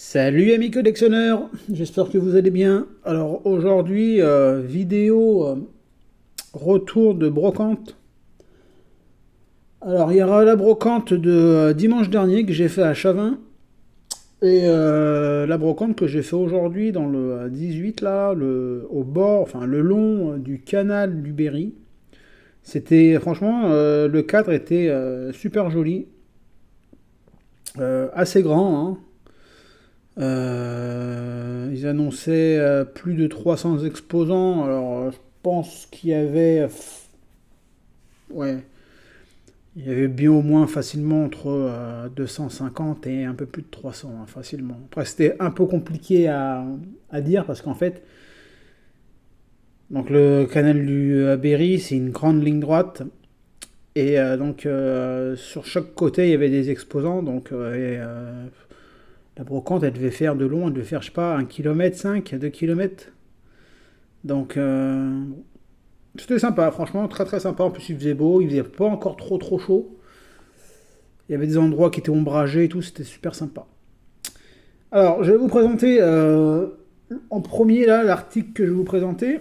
Salut amis collectionneurs, j'espère que vous allez bien. Alors aujourd'hui, vidéo retour de brocante. Alors il y aura la brocante de dimanche dernier que j'ai fait à Chavin et la brocante que j'ai fait aujourd'hui dans le 18 là, au bord, enfin le long du canal du Berry. C'était franchement, le cadre était super joli, assez grand, hein. Ils annonçaient plus de 300 exposants. Alors, je pense qu'il y avait, ouais, il y avait bien au moins facilement entre 250 et un peu plus de 300, hein, facilement. Après, c'était un peu compliqué à dire parce qu'en fait, donc le canal du Berry, c'est une grande ligne droite. Et donc, sur chaque côté, il y avait des exposants. Donc, la brocante, elle devait faire de long, elle devait faire, je sais pas, 1 km 5, 2 km. Donc, c'était sympa, franchement, très très sympa. En plus, il faisait beau, il faisait pas encore trop chaud. Il y avait des endroits qui étaient ombragés et tout, c'était super sympa. Alors, je vais vous présenter en premier là l'article que je vais vous présenter.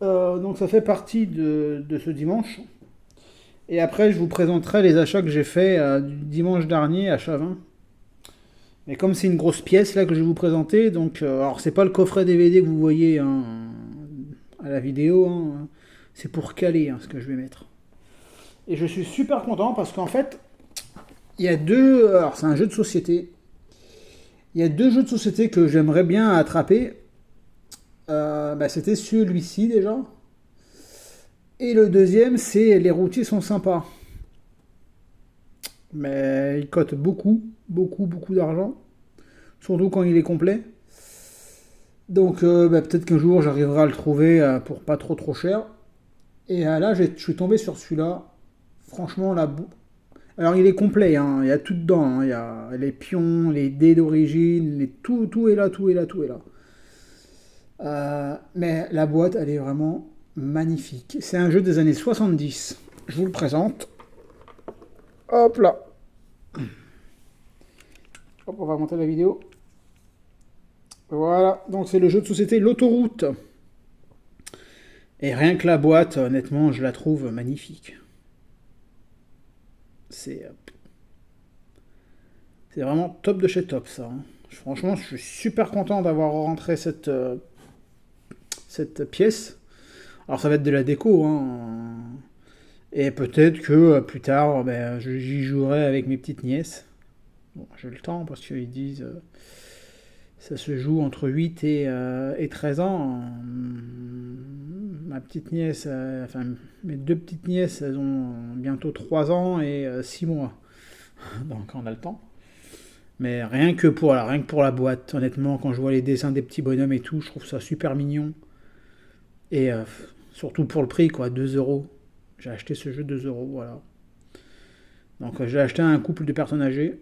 Donc, ça fait partie de ce dimanche. Et après, je vous présenterai les achats que j'ai fait du dimanche dernier à Chavin. Mais comme c'est une grosse pièce là que je vais vous présenter, donc alors c'est pas le coffret DVD que vous voyez hein, à la vidéo, hein, c'est pour caler hein, ce que je vais mettre. Et je suis super content parce qu'en fait, il y a deux, alors c'est un jeu de société. Il y a deux jeux de société que j'aimerais bien attraper. C'était celui-ci déjà. Et le deuxième, c'est les routiers sont sympas. Mais ils cotent beaucoup d'argent. Surtout quand il est complet. Donc peut-être qu'un jour j'arriverai à le trouver pour pas trop cher. Et là je suis tombé sur celui-là. Franchement alors il est complet, hein. Il y a tout dedans, hein. Il y a les pions, les dés d'origine, tout est là, tout est là, tout est là. Mais la boîte elle est vraiment magnifique. C'est un jeu des années 70. Je vous le présente. Hop là. Hop, on va monter la vidéo. Voilà, donc c'est le jeu de société L'autoroute. Et rien que la boîte, honnêtement, je la trouve magnifique. C'est vraiment top de chez top, ça, hein. Franchement, je suis super content d'avoir rentré cette pièce. Alors, ça va être de la déco, hein. Et peut-être que plus tard, j'y jouerai avec mes petites nièces. Bon, j'ai le temps parce qu'ils disent ça se joue entre 8 et 13 ans. Ma petite nièce, enfin mes deux petites nièces, elles ont bientôt 3 ans et 6 mois. Donc on a le temps. Mais rien que pour la boîte, honnêtement, quand je vois les dessins des petits bonhommes et tout, je trouve ça super mignon. Et surtout pour le prix, quoi, 2 euros. J'ai acheté ce jeu 2 euros, voilà. Donc j'ai acheté à un couple de personnes âgées.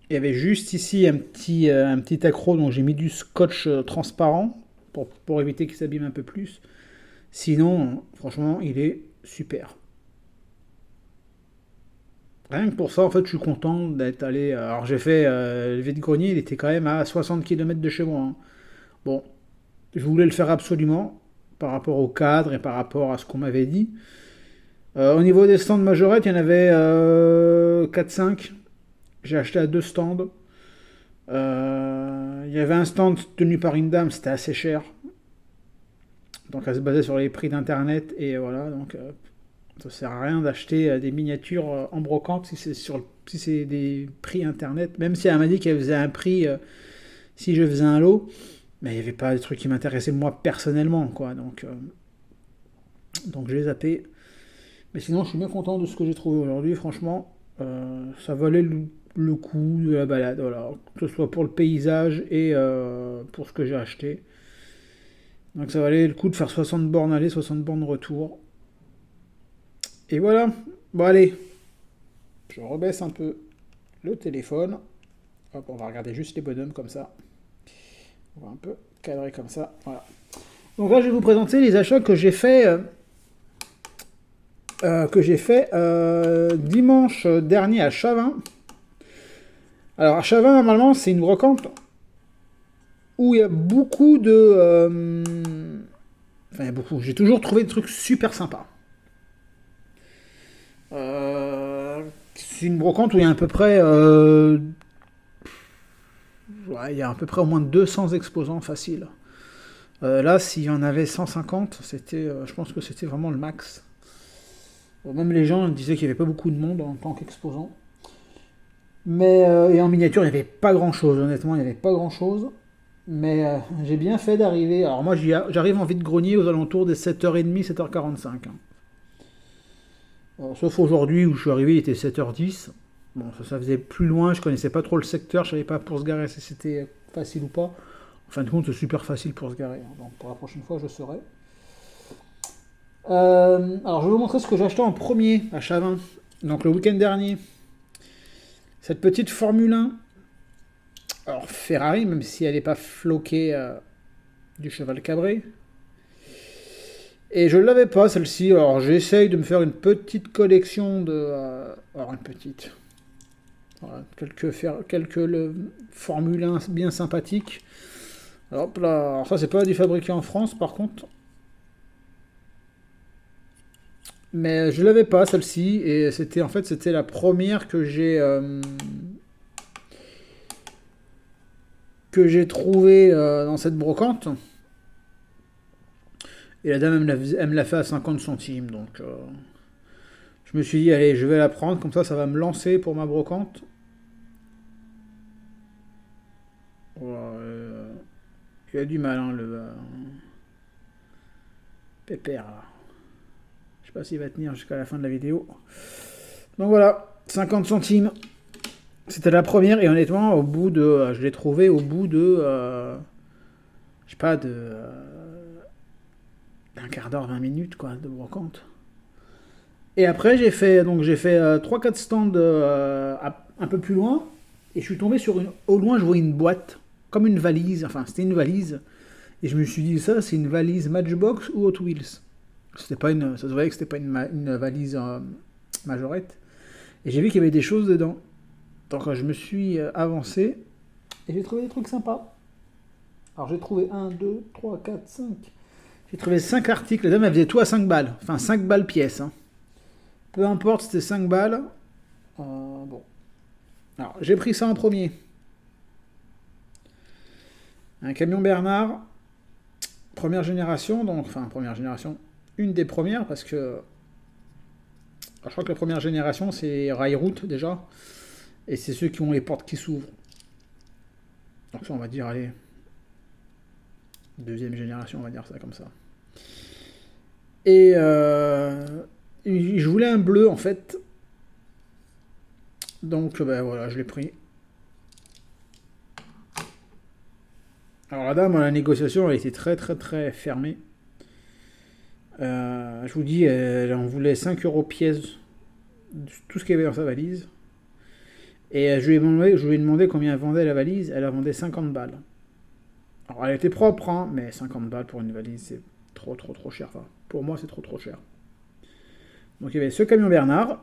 Il y avait juste ici un petit accro, donc j'ai mis du scotch transparent pour éviter qu'il s'abîme un peu plus. Sinon, franchement, il est super. Rien que pour ça, en fait, je suis content d'être allé. Alors j'ai fait le vide-grenier, il était quand même à 60 km de chez moi, hein. Bon, je voulais le faire absolument par rapport au cadre et par rapport à ce qu'on m'avait dit. Au niveau des stands majorettes, il y en avait 4-5. J'ai acheté à 2 stands. Il y avait un stand tenu par une dame, c'était assez cher. Donc elle se basait sur les prix d'internet et voilà, donc ça sert à rien d'acheter des miniatures en brocante si c'est des prix internet. Même si elle m'a dit qu'elle faisait un prix si je faisais un lot, mais il n'y avait pas des trucs qui m'intéressaient moi personnellement, quoi. Donc j'ai zappé. Mais sinon, je suis bien content de ce que j'ai trouvé aujourd'hui. Franchement, ça valait le coup de la balade, voilà, que ce soit pour le paysage et pour ce que j'ai acheté. Donc ça valait le coup de faire 60 bornes aller, 60 bornes retour. Et voilà. Bon allez, je rebaisse un peu le téléphone. Hop, on va regarder juste les bonhommes comme ça. On va un peu cadrer comme ça. Voilà. Donc là, je vais vous présenter les achats que j'ai fait dimanche dernier à Chavin. Alors à Chavin, normalement, c'est une brocante où il y a beaucoup de... Enfin, il y a beaucoup. J'ai toujours trouvé des trucs super sympas. C'est une brocante où il y a à peu près... ouais, il y a à peu près au moins 200 exposants faciles. Là, s'il y en avait 150, je pense que c'était vraiment le max. Même les gens disaient qu'il n'y avait pas beaucoup de monde en tant qu'exposant. Mais et en miniature, il n'y avait pas grand-chose. Honnêtement, il n'y avait pas grand-chose. Mais j'ai bien fait d'arriver. Alors moi, j'arrive en vide-grenier aux alentours des 7h30, 7h45. Hein. Sauf aujourd'hui où je suis arrivé, il était 7h10. Bon, ça faisait plus loin, je connaissais pas trop le secteur, je savais pas pour se garer si c'était facile ou pas. En fin de compte, c'est super facile pour se garer. Hein. Donc pour la prochaine fois, je saurai. Alors je vais vous montrer ce que j'ai acheté en premier à Chavin. Donc le week-end dernier. Cette petite Formule 1. Alors Ferrari, même si elle n'est pas floquée du cheval cabré. Et je ne l'avais pas celle-ci. Alors j'essaye de me faire une petite collection de... alors une petite. Voilà, quelques Formule 1 bien sympathiques. Alors, hop là. Alors ça c'est pas du fabriqué en France par contre. Mais je l'avais pas celle-ci et c'était la première que j'ai trouvée dans cette brocante. Et la dame elle me l'a fait à 50 centimes donc je me suis dit allez je vais la prendre comme ça va me lancer pour ma brocante. Voilà, il a du mal hein, le pépère là. Je sais pas s'il va tenir jusqu'à la fin de la vidéo. Donc voilà, 50 centimes. C'était la première et honnêtement, je l'ai trouvé au bout de, je sais pas, d'un quart d'heure, 20 minutes quoi, de brocante. Et après j'ai fait 3-4 stands un peu plus loin et je suis tombé au loin je vois une boîte comme une valise, enfin c'était une valise et je me suis dit ça c'est une valise Matchbox ou Hot Wheels. Ça se voyait que c'était pas une valise majorette. Et j'ai vu qu'il y avait des choses dedans. Donc je me suis avancé et j'ai trouvé des trucs sympas. Alors j'ai trouvé 1, 2, 3, 4, 5. J'ai trouvé 5 articles. La dame elle faisait tout à 5 balles. Enfin 5 balles pièce. Hein. Peu importe, c'était 5 balles. Bon. Alors j'ai pris ça en premier. Un camion Bernard. Première génération. Première génération. Une des premières parce que... Alors, je crois que la première génération c'est Railroute déjà. Et c'est ceux qui ont les portes qui s'ouvrent. Donc ça on va dire, allez, deuxième génération, on va dire ça comme ça. Et je voulais un bleu en fait. Donc ben voilà, je l'ai pris. Alors la dame, la négociation, elle était très très très fermée. Je vous dis, elle en voulait 5 € pièce, tout ce qu'il y avait dans sa valise. Et je lui ai demandé combien elle vendait la valise, elle a vendait 50 balles. Alors elle était propre, hein, mais 50 balles pour une valise, c'est trop trop trop cher. Enfin, pour moi, c'est trop trop cher. Donc il y avait ce camion Bernard.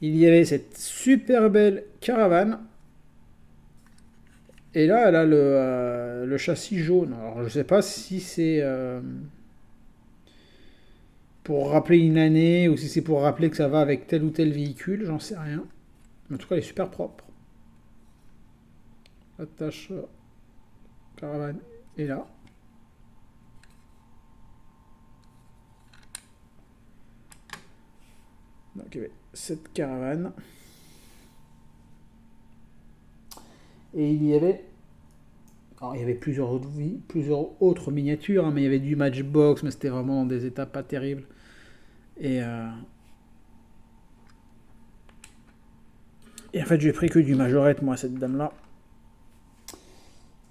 Il y avait cette super belle caravane. Et là, elle a le châssis jaune. Alors je sais pas si c'est pour rappeler une année ou si c'est pour rappeler que ça va avec tel ou tel véhicule, j'en sais rien. Mais en tout cas, elle est super propre. Attache caravane est là. Donc il y avait cette caravane. Et il y avait... Alors il y avait plusieurs autres miniatures, hein, mais il y avait du Matchbox, mais c'était vraiment dans des états pas terribles. Et en fait, j'ai pris que du majorette, moi, cette dame-là.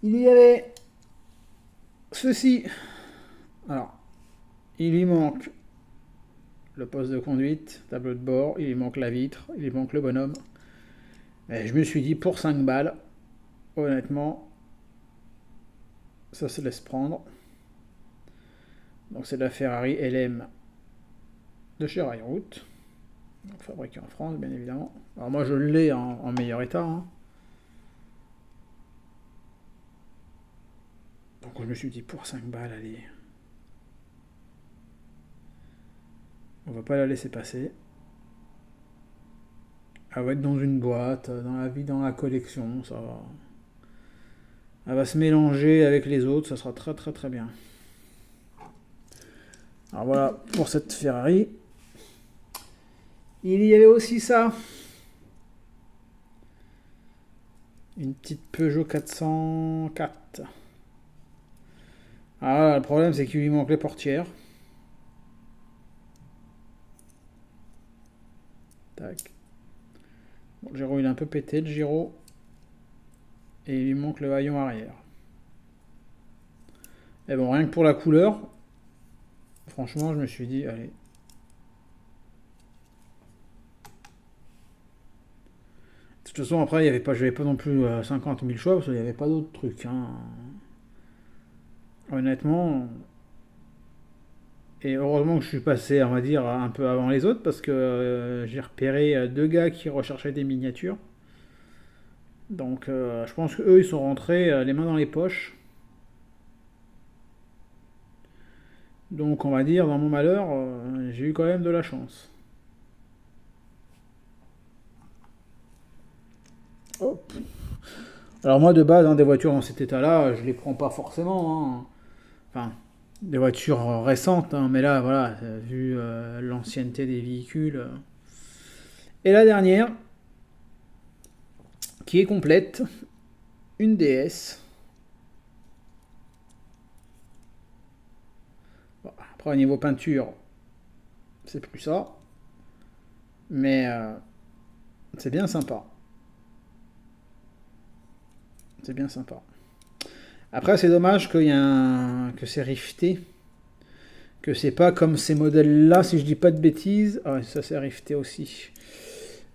Il y avait ceci. Alors, il lui manque le poste de conduite, tableau de bord, il lui manque la vitre, il lui manque le bonhomme. Et je me suis dit, pour 5 balles, honnêtement, ça se laisse prendre. Donc c'est de la Ferrari LM de chez Railroute. Donc, fabriqué en France, bien évidemment. Alors moi, je l'ai en meilleur état, hein. Donc je me suis dit, pour 5 balles, allez, on va pas la laisser passer. Elle va être dans une boîte, dans la vie, dans la collection, ça va. Elle va se mélanger avec les autres, ça sera très très très bien. Alors voilà pour cette Ferrari. Il y avait aussi ça. Une petite Peugeot 404. Ah là, le problème c'est qu'il lui manque les portières. Tac. Bon, le gyro il est un peu pété, le gyro. Et il lui manque le haillon arrière. Et bon, rien que pour la couleur, franchement, je me suis dit, allez. De toute façon, après, je n'avais pas non plus 50 000 choix, parce qu'il n'y avait pas d'autres trucs, hein. Honnêtement. Et heureusement que je suis passé, on va dire, un peu avant les autres, parce que j'ai repéré deux gars qui recherchaient des miniatures. Donc je pense qu'eux, ils sont rentrés les mains dans les poches. Donc on va dire, dans mon malheur, j'ai eu quand même de la chance. Hop. Alors moi, de base, hein, des voitures dans cet état-là, je les prends pas forcément, hein. Enfin, des voitures récentes, hein, mais là, voilà, vu l'ancienneté des véhicules. Et la dernière, qui est complète, une DS. Bon, après, au niveau peinture, c'est plus ça. Mais c'est bien sympa. C'est bien sympa. Après, c'est dommage que c'est rifté. Que c'est pas comme ces modèles-là, si je dis pas de bêtises. Ah ouais, ça c'est rifté aussi.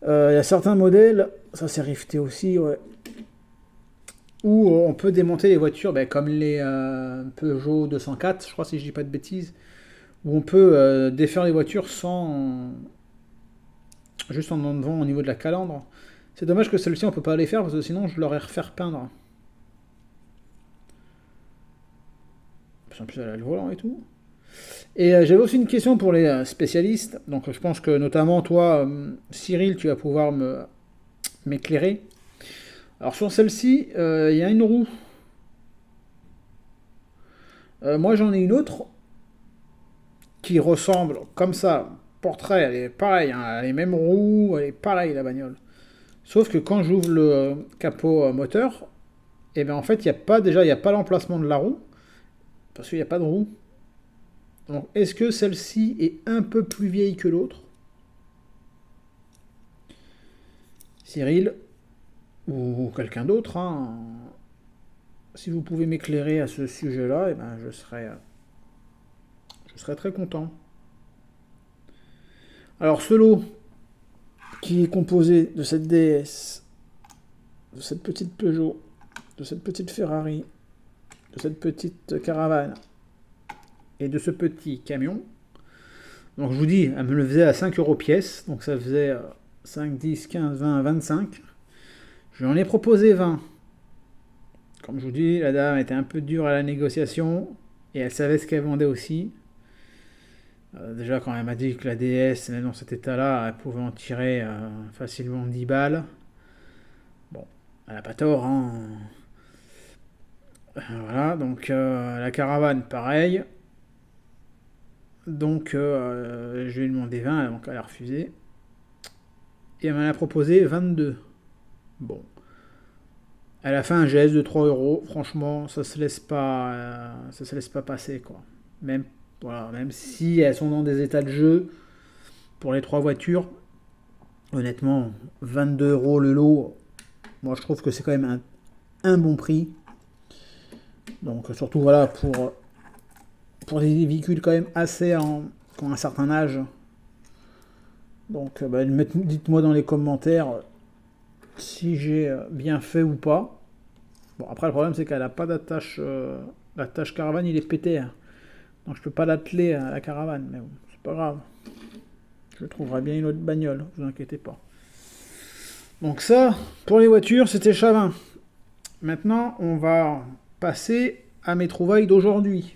Il y a certains modèles, ça c'est rifté aussi, ouais. Où on peut démonter les voitures, ben, comme les Peugeot 204, je crois si je dis pas de bêtises. Où on peut défaire les voitures sans... juste en enlevant au niveau de la calandre. C'est dommage que celle-ci on peut pas les faire parce que sinon je l'aurais refaire peindre. En plus elle a le volant et tout. Et j'avais aussi une question pour les spécialistes. Donc je pense que notamment toi, Cyril, tu vas pouvoir m'éclairer. Alors sur celle-ci, il y a une roue. Moi j'en ai une autre qui ressemble comme ça. Portrait, elle est pareille, hein, elle a les mêmes roues, elle est pareille la bagnole. Sauf que quand j'ouvre le capot moteur, et bien en fait il n'y a pas l'emplacement de la roue parce qu'il n'y a pas de roue. Donc est-ce que celle-ci est un peu plus vieille que l'autre? Cyril ou quelqu'un d'autre, hein, si vous pouvez m'éclairer à ce sujet-là, eh ben je serais très content. Alors ce lot qui est composé de cette DS, de cette petite Peugeot, de cette petite Ferrari, de cette petite caravane et de ce petit camion. Donc je vous dis, elle me le faisait à 5 euros pièce, donc ça faisait 5, 10, 15, 20, 25. Je lui en ai proposé 20. Comme je vous dis, la dame était un peu dure à la négociation et elle savait ce qu'elle vendait aussi. Déjà quand elle m'a dit que la DS, même dans cet état-là, elle pouvait en tirer facilement 10 balles. Bon, elle n'a pas tort, hein. Voilà, donc la caravane, pareil. Donc je lui ai demandé 20, donc elle a refusé. Et elle m'en a proposé 22. Bon. Elle a fait un geste de 3 euros. Franchement, ça se laisse pas passer, quoi. Même, voilà, même si elles sont dans des états de jeu pour les trois voitures, honnêtement, 22 euros le lot, moi je trouve que c'est quand même un bon prix. Donc surtout voilà pour des véhicules quand même qui ont un certain âge. Donc dites-moi dans les commentaires si j'ai bien fait ou pas. Bon, après, le problème, c'est qu'elle n'a pas d'attache. L'attache caravane, il est pété, hein. Donc, je peux pas l'atteler à la caravane. Mais bon, c'est pas grave. Je trouverai bien une autre bagnole, vous inquiétez pas. Donc ça, pour les voitures, c'était Chavin. Maintenant, on va passer à mes trouvailles d'aujourd'hui.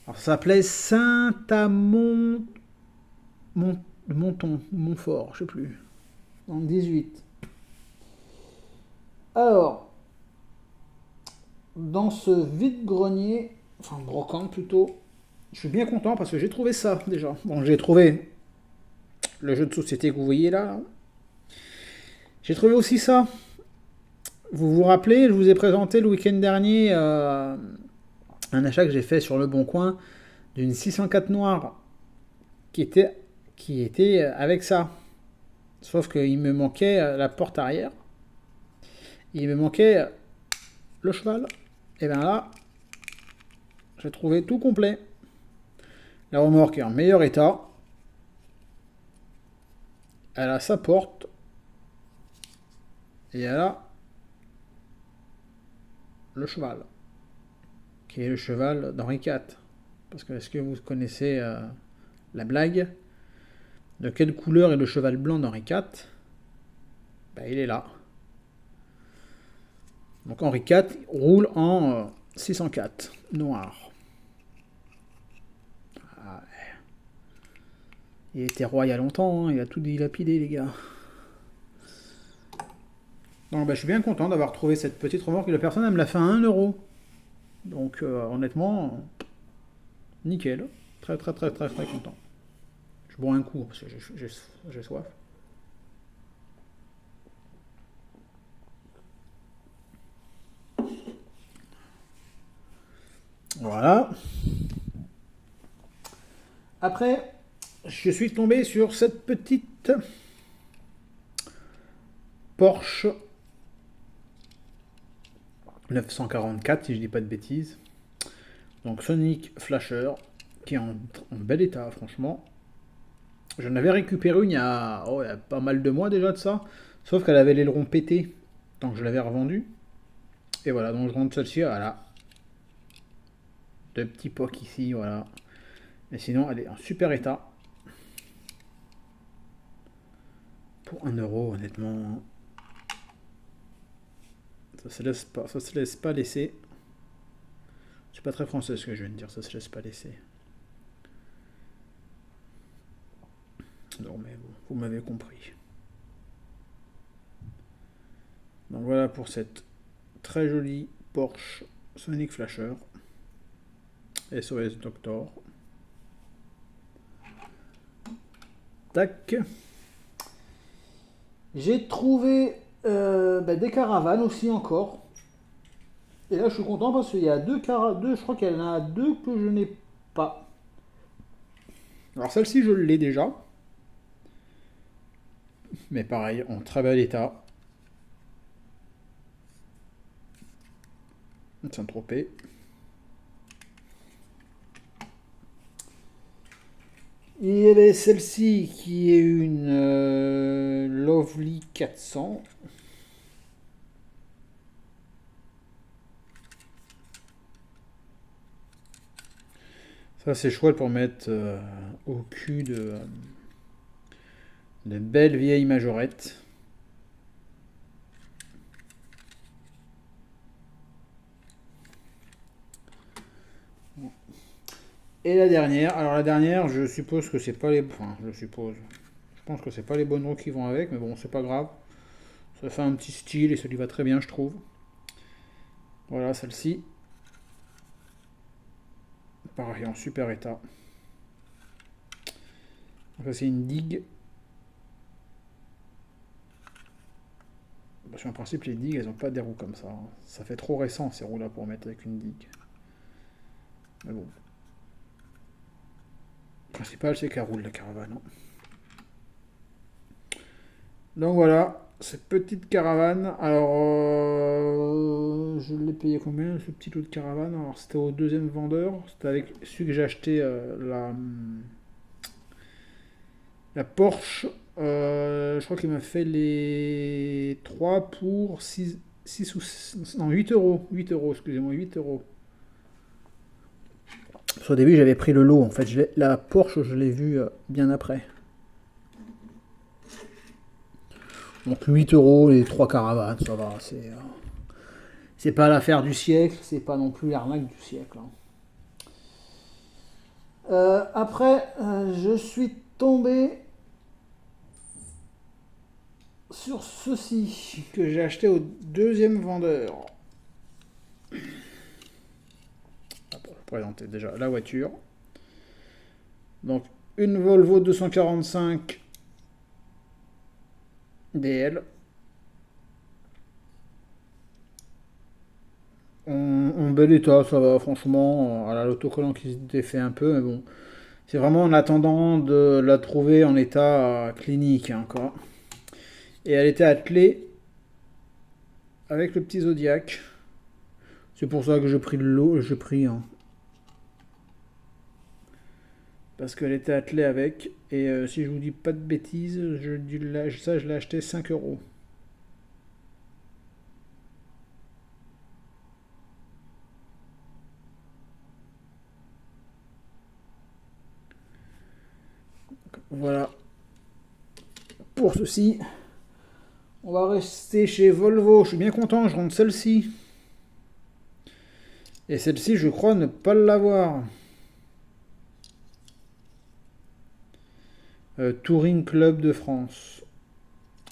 Alors ça s'appelait Saint-Amont... Monton, Montfort, je sais plus. En 18. Alors, dans ce vide-grenier, enfin brocante plutôt, je suis bien content parce que j'ai trouvé ça déjà. Bon, j'ai trouvé le jeu de société que vous voyez là. J'ai trouvé aussi ça. Vous vous rappelez, je vous ai présenté le week-end dernier un achat que j'ai fait sur Le Bon Coin d'une 604 noire qui était avec ça. Sauf qu'il me manquait la porte arrière. Il me manquait le cheval. Et bien là, j'ai trouvé tout complet. La remorque est en meilleur état. Elle a sa porte. Et elle a le cheval. Qui est le cheval d'Henri IV. Parce que est-ce que vous connaissez la blague? De quelle couleur est le cheval blanc d'Henri IV? Ben, il est là. Donc Henri IV roule en 604 noir. Ah, il était roi il y a longtemps, hein, il a tout dilapidé les gars. Donc ben, je suis bien content d'avoir trouvé cette petite remorque et la personne elle me l'a fait à 1€. Donc honnêtement, nickel. Très très très très très content. Je bois un coup parce que j'ai soif. Voilà. Après, je suis tombé sur cette petite Porsche 944, si je dis pas de bêtises. Donc Sonic Flasher, qui est en bel état, franchement. J'en avais récupéré une il y a pas mal de mois déjà de ça. Sauf qu'elle avait l'aileron pété. Donc je l'avais revendue. Et voilà, donc je rentre celle-ci, voilà. Deux petits pocs ici, voilà. Mais sinon, elle est en super état. Pour 1€, honnêtement. Ça se laisse pas laisser. C'est pas très français ce que je viens de dire, ça se laisse pas laisser. Non mais bon, vous m'avez compris. Donc voilà pour cette très jolie Porsche Sonic Flasher. SOS Doctor. Tac. J'ai trouvé des caravanes aussi encore. Et là je suis content parce qu'il y a deux, je crois qu'il y en a deux que je n'ai pas. Alors celle-ci je l'ai déjà. Mais pareil, en très bel état. Saint-Tropez. Il y avait celle-ci qui est une Lovely 400. Ça c'est chouette pour mettre au cul de belles vieilles majorettes. Et la dernière, alors la dernière, je suppose que c'est pas les... Enfin, je pense que c'est pas les bonnes roues qui vont avec, mais bon, c'est pas grave. Ça fait un petit style et ça lui va très bien, je trouve. Voilà, celle-ci. Pareil, en super état. Ça, c'est une digue. Parce qu'en principe, les digues, elles n'ont pas des roues comme ça. Ça fait trop récent, ces roues-là, pour mettre avec une digue. Mais bon. Le principal, c'est qu'elle roule, la caravane. Hein. Donc voilà, cette petite caravane. Alors, je l'ai payé combien, ce petit lot de caravane? Alors, c'était au deuxième vendeur. C'était avec celui que j'ai acheté, la Porsche. Je crois qu'il m'a fait les 3 pour 6 ou 6, non, 8€. 8€, excusez-moi, 8€. Au début, j'avais pris le lot. En fait, la Porsche, je l'ai vue bien après. Donc 8 euros les 3 caravanes, ça va. C'est pas l'affaire du siècle, c'est pas non plus l'arnaque du siècle, hein. Après, je suis tombé sur ceci que j'ai acheté au deuxième vendeur. Pour présenter déjà la voiture. Donc une Volvo 245 DL. En bel état, ça va, franchement. À l'autocollant qui se défait un peu, mais bon. C'est vraiment en attendant de la trouver en état clinique, hein, quoi. Et elle était attelée avec le petit Zodiac. C'est pour ça que j'ai pris j'ai pris, hein. Parce qu'elle était attelée avec. Et si je vous dis pas de bêtises, ça je l'ai acheté 5 euros. Voilà. Pour ceci, on va rester chez Volvo. Je suis bien content, je rentre celle-ci. Et celle-ci, je crois ne pas l'avoir. Touring Club de France.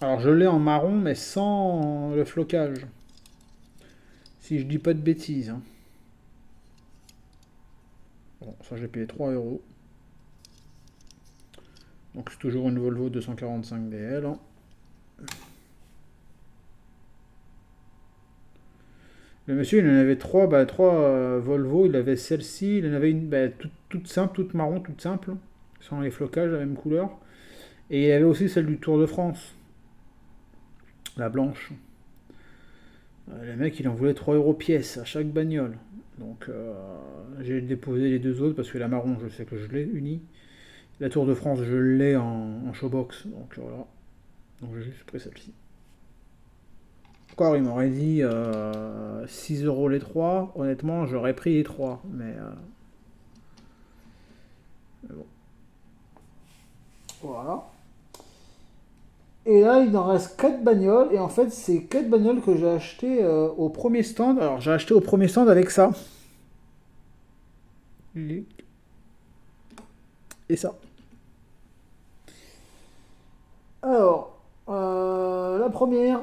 Alors je l'ai en marron, mais sans le flocage. Si je dis pas de bêtises, hein. Bon, ça j'ai payé 3 euros. Donc c'est toujours une Volvo 245 DL, hein. Le monsieur, il en avait trois, Volvo, il avait celle-ci, il en avait une toute simple, toute marron, toute simple, sans les flocages, la même couleur. Et il avait aussi celle du Tour de France, la blanche. Le mec, il en voulait 3 euros pièce à chaque bagnole. Donc j'ai déposé les deux autres parce que la marron, je sais que je l'ai unie. La Tour de France, je l'ai en showbox. Donc voilà. Donc j'ai juste pris celle-ci. Encore, il m'aurait dit 6 euros les 3. Honnêtement, j'aurais pris les 3. Mais bon. Voilà. Et là, il en reste 4 bagnoles. Et en fait, c'est 4 bagnoles que j'ai achetées au premier stand. Alors, j'ai acheté au premier stand avec ça. Et ça. Alors, la première.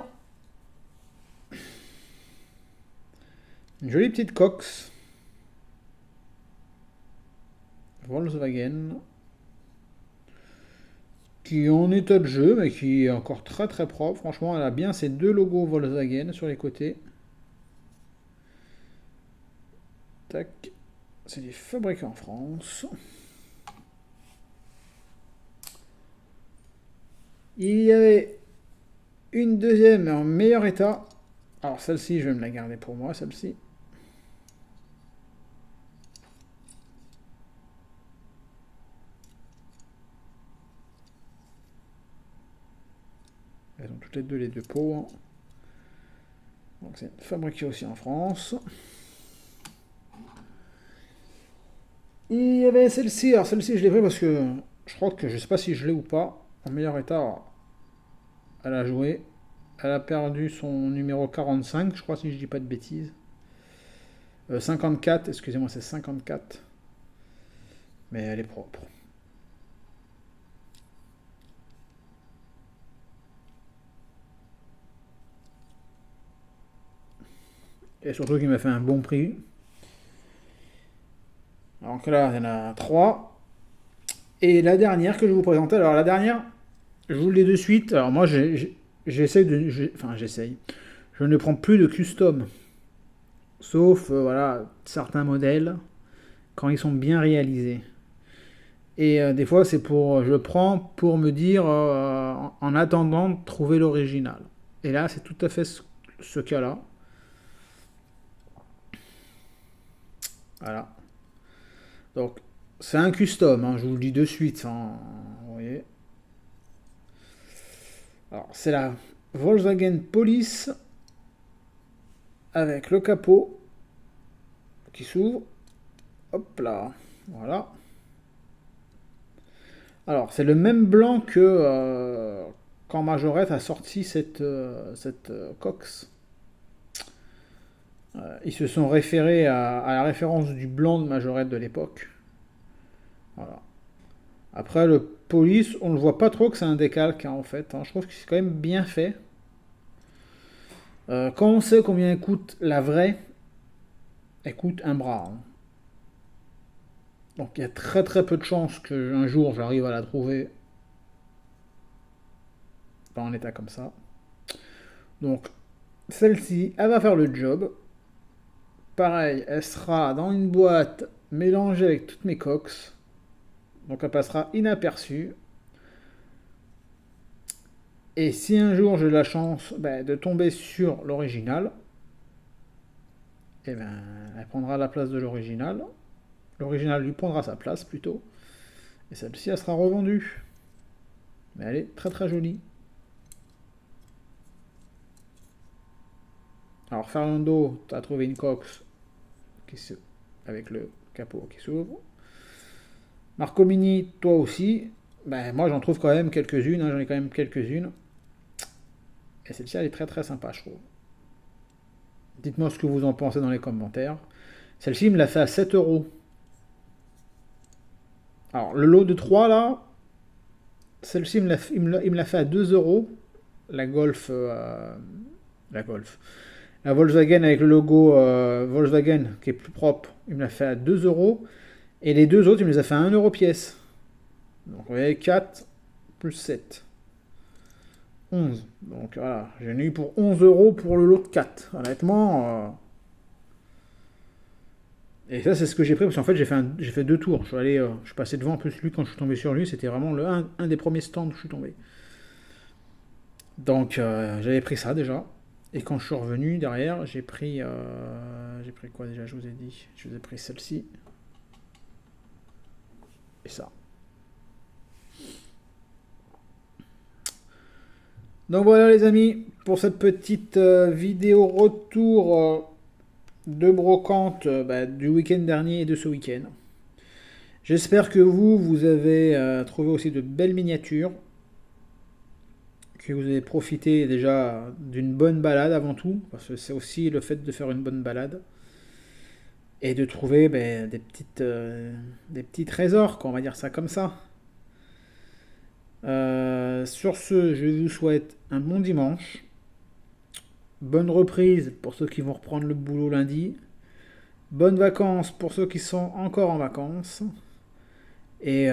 Une jolie petite Cox. Volkswagen. Qui est en état de jeu, mais qui est encore très très propre. Franchement, elle a bien ses deux logos Volkswagen sur les côtés. Tac. C'est des fabriqués en France. Il y avait une deuxième en meilleur état. Alors celle-ci, je vais me la garder pour moi, celle-ci. Elles ont toutes les deux pots. Donc c'est fabriqué aussi en France. Il y avait celle-ci. Alors celle-ci, je l'ai pris parce que je crois que je sais pas si je l'ai ou pas. En meilleur état, elle a joué. Elle a perdu son numéro 45, je crois, si je dis pas de bêtises. 54, excusez-moi, c'est 54. Mais elle est propre. Et surtout qu'il m'a fait un bon prix. Donc là, il y en a 3. Et la dernière que je vais vous présenter, alors la dernière, je vous le dis de suite. Alors moi, j'essaye de... Enfin, j'essaye. Je ne prends plus de custom. Sauf, voilà, certains modèles, quand ils sont bien réalisés. Et des fois, c'est pour... Je prends pour me dire, en attendant de trouver l'original. Et là, c'est tout à fait ce cas-là. Voilà. Donc, c'est un custom, hein, je vous le dis de suite, hein, vous voyez. Alors, c'est la Volkswagen Police avec le capot qui s'ouvre. Hop là, voilà. Alors, c'est le même blanc que quand Majorette a sorti cette Cox, ils se sont référés à la référence du blanc de Majorette de l'époque. Voilà. Après, le Police, on ne voit pas trop que c'est un décalque, hein, en fait. Hein. Je trouve que c'est quand même bien fait. Quand on sait combien elle coûte la vraie, elle coûte un bras. Hein. Donc il y a très très peu de chances qu'un jour j'arrive à la trouver pas en état comme ça. Donc celle-ci, elle va faire le job. Pareil, elle sera dans une boîte mélangée avec toutes mes coques. Donc elle passera inaperçue. Et si un jour j'ai la chance de tomber sur l'original, eh ben, elle prendra la place de l'original. L'original lui prendra sa place plutôt. Et celle-ci, elle sera revendue. Mais elle est très très jolie. Alors Fernando, tu as trouvé une Cox avec le capot qui s'ouvre. Marco Mini, toi aussi. Moi j'en trouve quand même quelques-unes, hein, j'en ai quand même quelques-unes. Et celle-ci elle est très très sympa je trouve. Dites-moi ce que vous en pensez dans les commentaires. Celle-ci me l'a fait à 7 €. Alors le lot de 3 là, celle-ci il me l'a fait à 2 €. La Golf. La Golf. La Volkswagen avec le logo Volkswagen qui est plus propre, il me l'a fait à 2 €. Et les deux autres, il me les a fait à 1 € pièce. Donc vous voyez, 4 plus 7. 11. Donc voilà, j'en ai eu pour 11 € pour le lot de 4. Honnêtement. Et ça, c'est ce que j'ai pris parce qu'en fait, j'ai fait 2 tours. Je suis passé devant. En plus, lui, quand je suis tombé sur lui, c'était vraiment un des premiers stands où je suis tombé. Donc j'avais pris ça déjà. Et quand je suis revenu derrière, j'ai pris quoi déjà, je vous ai dit. Je vous ai pris celle-ci. Et ça. Donc voilà les amis, pour cette petite vidéo retour de brocante du week-end dernier et de ce week-end. J'espère que vous avez trouvé aussi de belles miniatures, que vous avez profité déjà d'une bonne balade avant tout, parce que c'est aussi le fait de faire une bonne balade, et de trouver des petits trésors, quoi, on va dire ça comme ça. Sur ce, je vous souhaite un bon dimanche. Bonne reprise pour ceux qui vont reprendre le boulot lundi. Bonnes vacances pour ceux qui sont encore en vacances. Et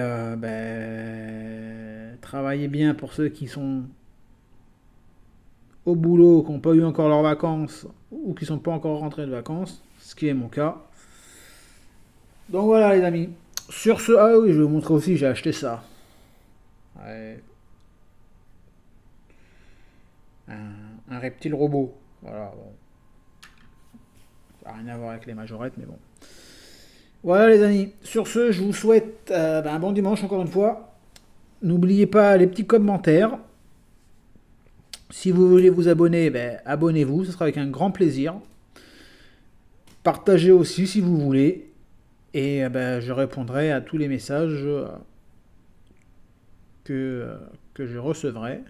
travaillez bien pour ceux qui sont au boulot, qui n'ont pas eu encore leurs vacances ou qui ne sont pas encore rentrés de vacances, ce qui est mon cas. Donc voilà les amis. Sur ce, ah oui, je vais vous montrer aussi, j'ai acheté ça. Ouais. Un reptile robot. Voilà, bon. Ça n'a rien à voir avec les majorettes, mais bon. Voilà les amis. Sur ce, je vous souhaite un bon dimanche encore une fois. N'oubliez pas les petits commentaires. Si vous voulez vous abonner, abonnez-vous, ce sera avec un grand plaisir. Partagez aussi si vous voulez. Et je répondrai à tous les messages que je recevrai.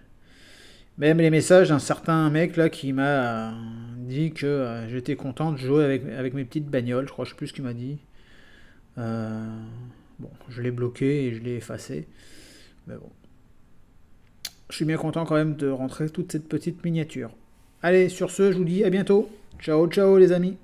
Même les messages d'un certain mec là qui m'a dit que j'étais content de jouer avec mes petites bagnoles. Je crois, je sais plus ce qu'il m'a dit. Bon, je l'ai bloqué et je l'ai effacé. Mais bon. Je suis bien content quand même de rentrer toute cette petite miniature. Allez, sur ce, je vous dis à bientôt. Ciao, ciao les amis.